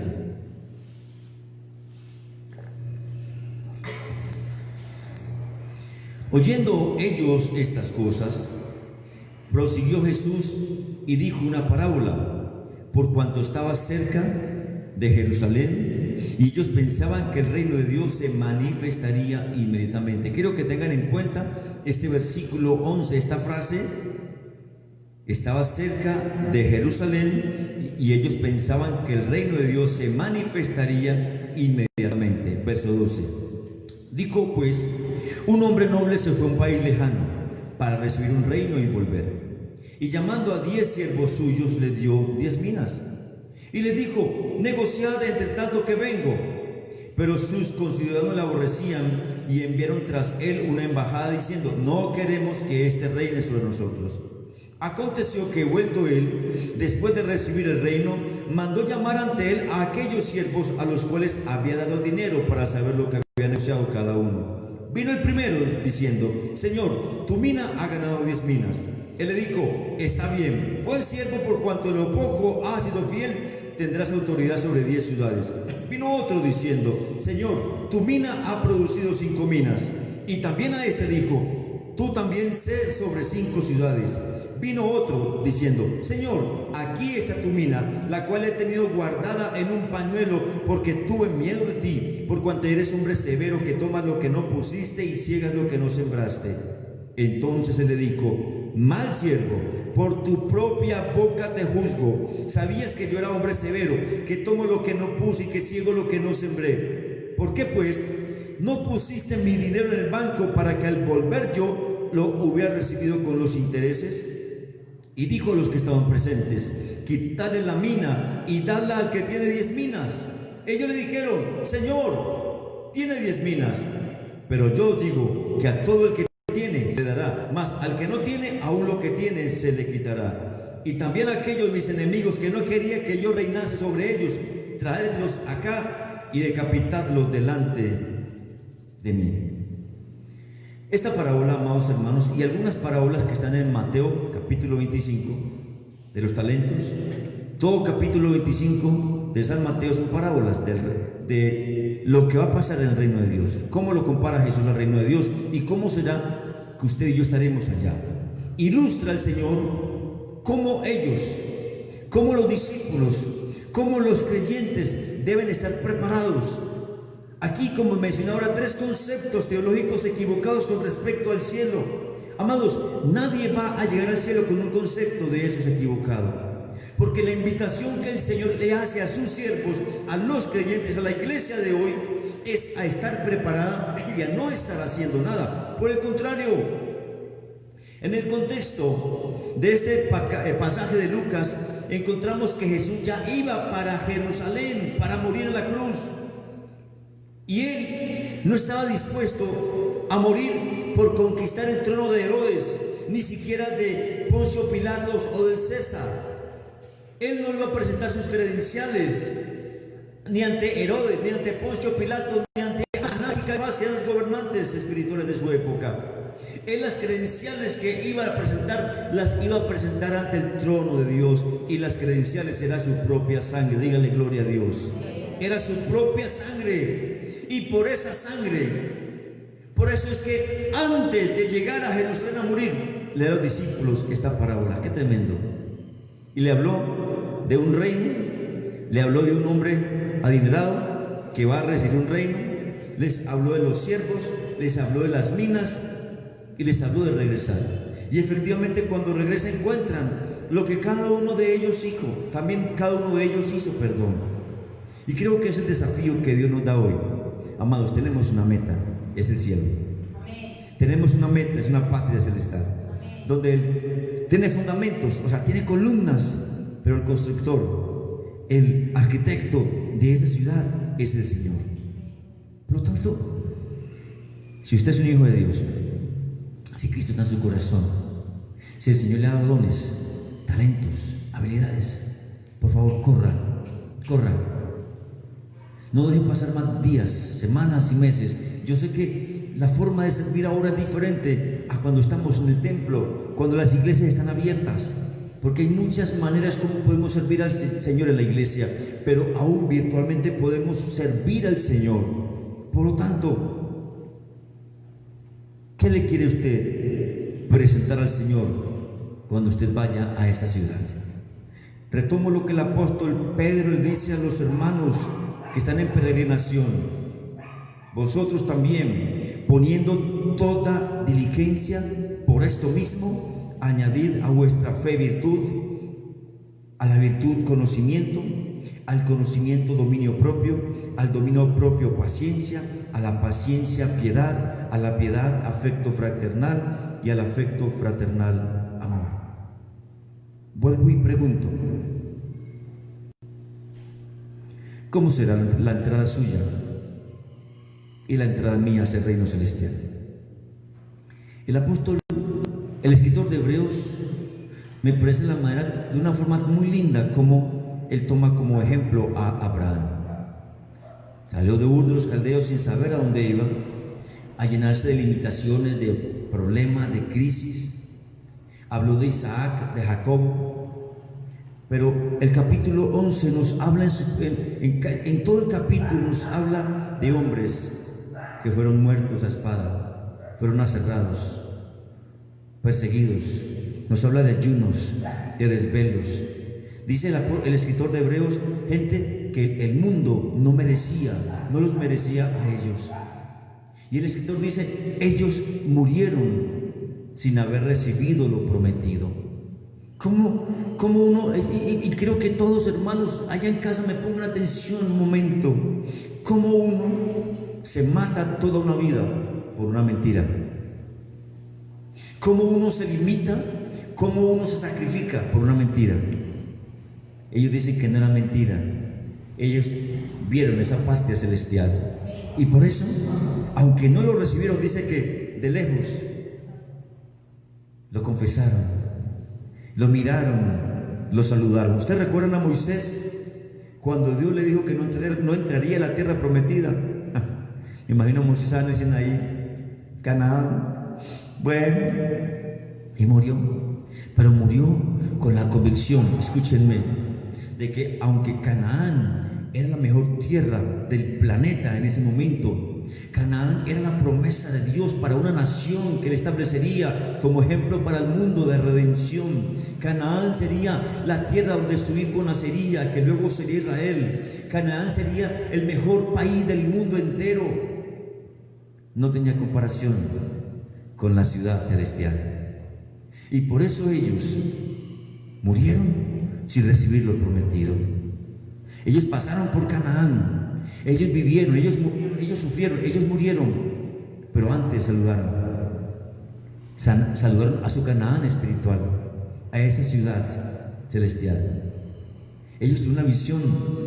Oyendo ellos estas cosas, prosiguió Jesús y dijo una parábola, por cuanto estaba cerca de Jerusalén, y ellos pensaban que el reino de Dios se manifestaría inmediatamente. Quiero que tengan en cuenta este versículo 11, esta frase: estaba cerca de Jerusalén y ellos pensaban que el reino de Dios se manifestaría inmediatamente. Verso 12. Dijo pues: un hombre noble se fue a un país lejano para recibir un reino y volver, y llamando a 10 siervos suyos les dio 10 minas. Y le dijo: negociad entre tanto que vengo. Pero sus conciudadanos le aborrecían y enviaron tras él una embajada diciendo: no queremos que éste reine sobre nosotros. Aconteció que, vuelto él, después de recibir el reino, mandó llamar ante él a aquellos siervos a los cuales había dado dinero para saber lo que había negociado cada uno. Vino el primero diciendo: Señor, tu mina ha ganado 10 minas. Él le dijo: está bien, buen siervo, por cuanto en lo poco has sido fiel, tendrás autoridad sobre 10 ciudades. Vino otro diciendo: Señor, tu mina ha producido 5 minas. Y también a este dijo: tú también sé sobre 5 ciudades. Vino otro diciendo: Señor, aquí está tu mina, la cual he tenido guardada en un pañuelo, porque tuve miedo de ti, por cuanto eres hombre severo, que tomas lo que no pusiste y ciegas lo que no sembraste. Entonces él le dijo: mal siervo, por tu propia boca te juzgo. Sabías que yo era hombre severo, que tomo lo que no puse y que ciego lo que no sembré. ¿Por qué pues no pusiste mi dinero en el banco, para que al volver yo lo hubiera recibido con los intereses? Y dijo a los que estaban presentes: quitadle la mina y dadla al que tiene 10 minas. Ellos le dijeron: Señor, tiene 10 minas. Pero yo digo que a todo el que tiene se dará, mas al que no tiene, aún lo que tiene se le quitará. Y también a aquellos mis enemigos que no quería que yo reinase sobre ellos, traedlos acá y decapitadlos delante de mí. Esta parábola, amados hermanos, y algunas parábolas que están en Mateo capítulo 25 de los talentos, todo capítulo 25 de San Mateo son parábolas de lo que va a pasar en el reino de Dios, cómo lo compara Jesús al reino de Dios y cómo será que usted y yo estaremos allá. Ilustra el Señor cómo ellos, cómo los discípulos, cómo los creyentes deben estar preparados. Aquí, como mencioné ahora, 3 conceptos teológicos equivocados con respecto al cielo. Amados, nadie va a llegar al cielo con un concepto de esos equivocado, porque la invitación que el Señor le hace a sus siervos, a los creyentes, a la iglesia de hoy, es a estar preparada y a no estar haciendo nada. Por el contrario, en el contexto de este pasaje de Lucas, encontramos que Jesús ya iba para Jerusalén para morir en la cruz. Y él no estaba dispuesto a morir por conquistar el trono de Herodes, ni siquiera de Poncio Pilatos o del César. Él no iba a presentar sus credenciales ni ante Herodes, ni ante Poncio Pilatos, ni ante Anás y Caifás, que eran los gobernantes espirituales de su época. Él las credenciales que iba a presentar, las iba a presentar ante el trono de Dios, y las credenciales era su propia sangre. Díganle gloria a Dios. Era su propia sangre. Y por esa sangre, por eso es que antes de llegar a Jerusalén a morir, le dio a los discípulos esta parábola. Qué tremendo. Y le habló de un reino, le habló de un hombre adinerado que va a recibir un reino, les habló de los siervos, les habló de las minas y les habló de regresar. Y efectivamente cuando regresa encuentran lo que cada uno de ellos hizo, también cada uno de ellos hizo, perdón. Y creo que es el desafío que Dios nos da hoy. Amados, tenemos una meta, es el cielo. Amén. Tenemos una meta, es una patria celestial, Amén. donde Él tiene fundamentos, o sea, tiene columnas, pero el constructor, el arquitecto de esa ciudad es el Señor. Por lo tanto, si usted es un hijo de Dios, si Cristo está en su corazón, si el Señor le ha dado dones, talentos, habilidades, por favor, corra, corra. No deje pasar más días, semanas y meses. Yo sé que la forma de servir ahora es diferente a cuando estamos en el templo, cuando las iglesias están abiertas, porque hay muchas maneras como podemos servir al Señor en la iglesia, pero aún virtualmente podemos servir al Señor. Por lo tanto, ¿qué le quiere usted presentar al Señor cuando usted vaya a esa ciudad? Retomo lo que el apóstol Pedro le dice a los hermanos que están en peregrinación: vosotros también, poniendo toda diligencia, por esto mismo, añadid a vuestra fe virtud, a la virtud conocimiento, al conocimiento dominio propio, al dominio propio paciencia, a la paciencia piedad, a la piedad afecto fraternal y al afecto fraternal amor. Vuelvo y pregunto: ¿cómo será la entrada suya y la entrada mía hacia el reino celestial? El apóstol, el escritor de Hebreos, me parece de una forma muy linda como él toma como ejemplo a Abraham. Salió de Ur de los Caldeos sin saber a dónde iba, a llenarse de limitaciones, de problemas, de crisis. Habló de Isaac, de Jacob. Pero el capítulo 11 nos habla, en todo el capítulo nos habla de hombres que fueron muertos a espada, fueron aserrados, perseguidos. Nos habla de ayunos, de desvelos. Dice el escritor de Hebreos, gente que el mundo no los merecía a ellos. Y el escritor dice, ellos murieron sin haber recibido lo prometido. ¿Cómo uno, y creo que todos hermanos allá en casa me pongan atención un momento, cómo uno se mata toda una vida por una mentira? ¿Cómo uno se limita? ¿Cómo uno se sacrifica por una mentira? Ellos dicen que no era mentira. Ellos vieron esa patria celestial. Y por eso, aunque no lo recibieron, dice que de lejos lo confesaron, lo miraron, lo saludaron. ¿Ustedes recuerdan a Moisés cuando Dios le dijo que no entraría a la tierra prometida? Me imagino a Moisés diciendo ahí, Canaán. Bueno, y murió. Pero murió con la convicción, escúchenme, de que aunque Canaán era la mejor tierra del planeta en ese momento, Canaán era la promesa de Dios para una nación que le establecería como ejemplo para el mundo de redención. Canaán sería la tierra donde su hijo nacería, que luego sería Israel. Canaán sería el mejor país del mundo entero. No tenía comparación con la ciudad celestial. Y por eso ellos murieron sin recibir lo prometido. Ellos pasaron por Canaán, ellos vivieron, ellos sufrieron, ellos murieron, pero antes saludaron a su Canaán espiritual, a esa ciudad celestial. Ellos tuvieron una visión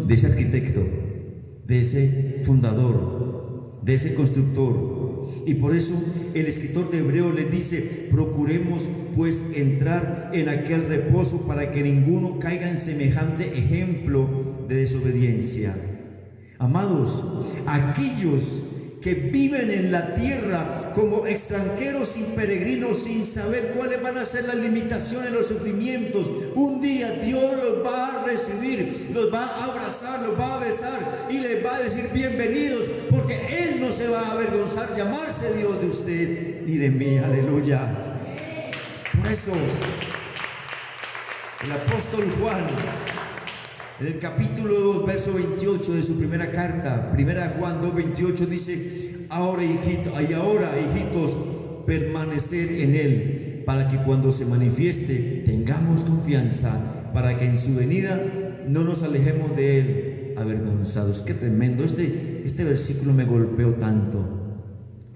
de ese arquitecto, de ese fundador, de ese constructor. Y por eso el escritor de Hebreos les dice, procuremos pues entrar en aquel reposo para que ninguno caiga en semejante ejemplo de desobediencia. Amados, aquellos que viven en la tierra como extranjeros y peregrinos sin saber cuáles van a ser las limitaciones, los sufrimientos, un día Dios los va a recibir, los va a abrazar, los va a besar y les va a decir bienvenidos, porque Él no se va a avergonzar llamarse Dios de usted ni de mí. Aleluya. Por eso el apóstol Juan En el capítulo 2, verso 28 de su primera carta, primera Juan 2, 28 dice: ahora hijitos, permaneced en Él, para que cuando se manifieste tengamos confianza, para que en su venida no nos alejemos de Él avergonzados. Qué tremendo, este versículo me golpeó tanto.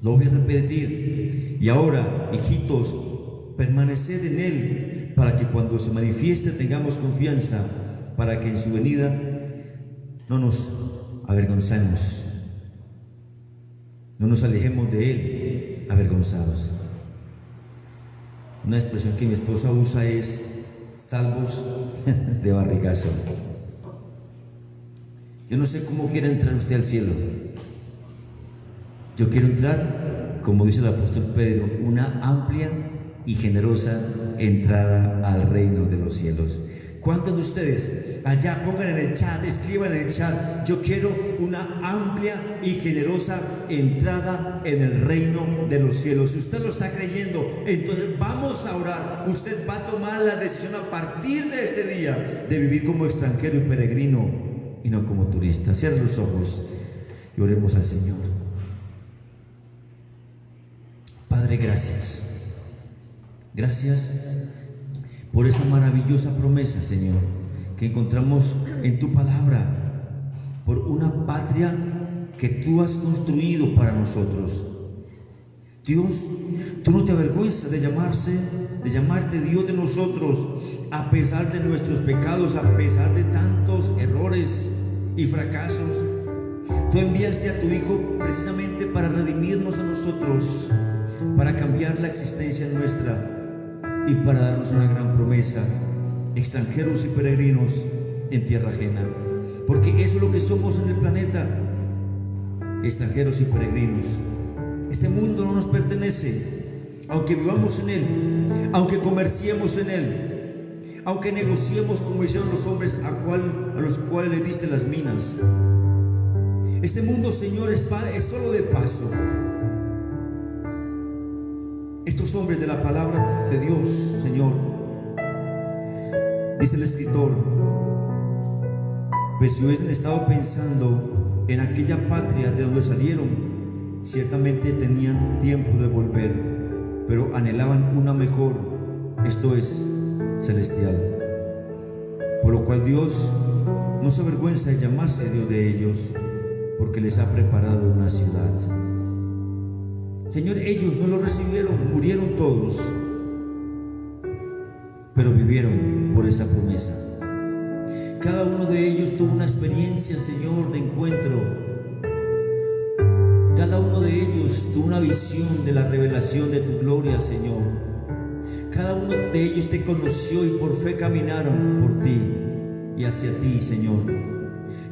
Lo voy a repetir. Y ahora, hijitos, permaneced en Él, para que cuando se manifieste tengamos confianza, para que en su venida no nos avergonzamos, no nos alejemos de Él avergonzados. Una expresión que mi esposa usa es salvos de barrigazo. Yo no sé cómo quiere entrar usted al cielo. Yo quiero entrar, como dice el apóstol Pedro, una amplia y generosa entrada al reino de los cielos. ¿Cuántos de ustedes allá pongan en el chat, escriban en el chat: yo quiero una amplia y generosa entrada en el reino de los cielos? Si usted lo está creyendo, entonces vamos a orar. Usted va a tomar la decisión a partir de este día de vivir como extranjero y peregrino y no como turista. Cierre los ojos y oremos al Señor. Padre, gracias. Gracias por esa maravillosa promesa, Señor, que encontramos en tu palabra, por una patria que tú has construido para nosotros. Dios, tú no te avergüenzas de llamarte Dios de nosotros, a pesar de nuestros pecados, a pesar de tantos errores y fracasos. Tú enviaste a tu Hijo precisamente para redimirnos a nosotros, para cambiar la existencia nuestra y para darnos una gran promesa: extranjeros y peregrinos en tierra ajena. Porque eso es lo que somos en el planeta, extranjeros y peregrinos. Este mundo no nos pertenece, aunque vivamos en él, aunque comerciemos en él, aunque negociemos como hicieron los hombres a los cuales le diste las minas. Este mundo, Señor, es solo de paso. Estos hombres de la palabra de Dios, Señor, dice el escritor, pues si hubiesen estado pensando en aquella patria de donde salieron, ciertamente tenían tiempo de volver, pero anhelaban una mejor, esto es, celestial. Por lo cual Dios no se avergüenza de llamarse Dios de ellos, porque les ha preparado una ciudad. Señor, ellos no lo recibieron, murieron todos, pero vivieron por esa promesa. Cada uno de ellos tuvo una experiencia, Señor, de encuentro. Cada uno de ellos tuvo una visión de la revelación de tu gloria, Señor. Cada uno de ellos te conoció y por fe caminaron por ti y hacia ti, Señor.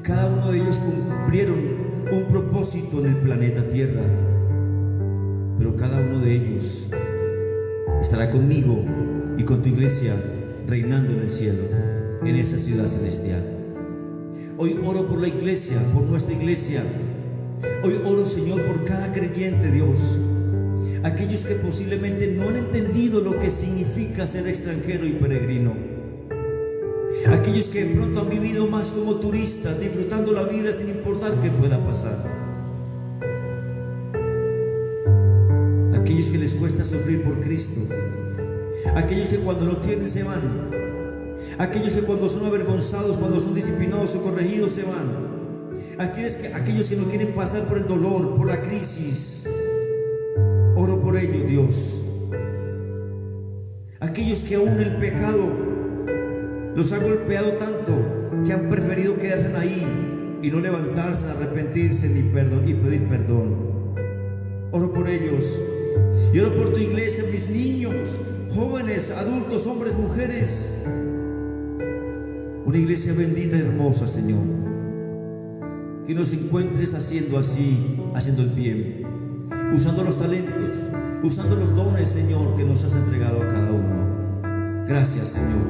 Cada uno de ellos cumplieron un propósito en el planeta Tierra, pero cada uno de ellos estará conmigo y con tu iglesia reinando en el cielo, en esa ciudad celestial. Hoy oro por la iglesia, por nuestra iglesia. Hoy oro, Señor, por cada creyente, Dios, aquellos que posiblemente no han entendido lo que significa ser extranjero y peregrino, aquellos que de pronto han vivido más como turistas, disfrutando la vida sin importar qué pueda pasar, aquellos que les cuesta sufrir por Cristo, aquellos que cuando lo tienen se van, aquellos que cuando son avergonzados, cuando son disciplinados o corregidos se van, aquellos que no quieren pasar por el dolor, por la crisis. Oro por ellos, Dios. Aquellos que aún el pecado los ha golpeado tanto que han preferido quedarse ahí y no levantarse, arrepentirse ni pedir perdón. Oro por ellos. Y oro por tu iglesia, mis niños, jóvenes, adultos, hombres, mujeres. Una iglesia bendita y hermosa, Señor. Que nos encuentres haciendo el bien, usando los talentos, usando los dones, Señor, que nos has entregado a cada uno. Gracias, Señor.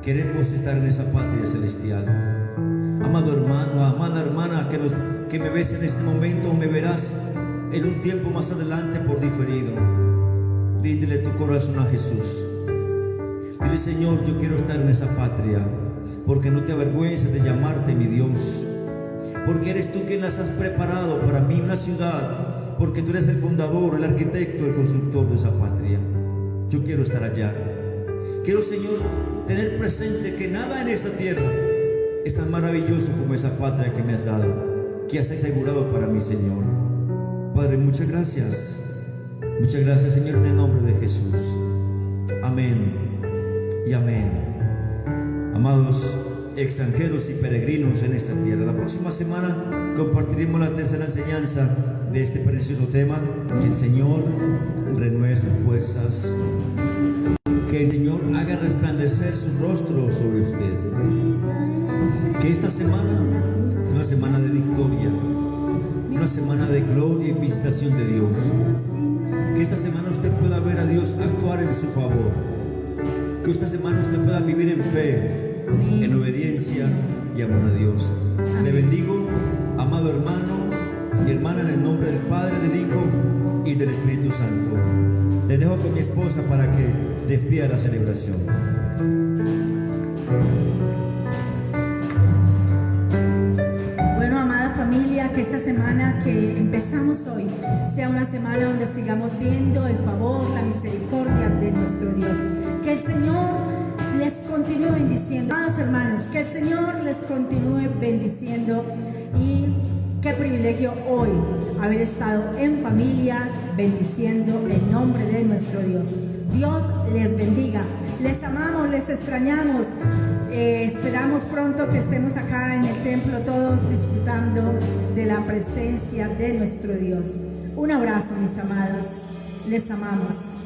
Queremos estar en esa patria celestial. Amado hermano, amada hermana, que me ves en este momento o me verás en un tiempo más adelante por diferido, ríndele tu corazón a Jesús. Dile: Señor, yo quiero estar en esa patria. porque no te avergüenzas de llamarte mi Dios, porque eres tú quien las has preparado para mí una ciudad, porque tú eres el fundador, el arquitecto, el constructor de esa patria. Yo quiero estar allá. Quiero, Señor, tener presente que nada en esta tierra es tan maravilloso como esa patria que me has dado, que has asegurado para mí, Señor. Padre, muchas gracias. Muchas gracias, Señor, en el nombre de Jesús. Amén y amén. Amados extranjeros y peregrinos en esta tierra, la próxima semana compartiremos la tercera enseñanza de este precioso tema. Que el Señor renueve sus fuerzas, que el Señor haga resplandecer su rostro sobre usted, que esta semana es una semana de victoria, una semana de gloria y visitación de Dios, que esta semana usted pueda ver a Dios actuar en su favor, que esta semana usted pueda vivir en fe, en obediencia y amor a Dios. Le bendigo, amado hermano y hermana, en el nombre del Padre, del Hijo y del Espíritu Santo. Les dejo con mi esposa para que despida la celebración. Bueno, amada familia, que esta semana que empezamos hoy sea una semana donde sigamos viendo el favor, la misericordia de nuestro Dios. Que el Señor les continúe bendiciendo. Amados hermanos, que el Señor les continúe bendiciendo, y qué privilegio hoy haber estado en familia bendiciendo el nombre de nuestro Dios. Dios les bendiga. Les amamos, les extrañamos. Esperamos pronto que estemos acá en el templo todos disfrutando de la presencia de nuestro Dios. Un abrazo, mis amadas. Les amamos.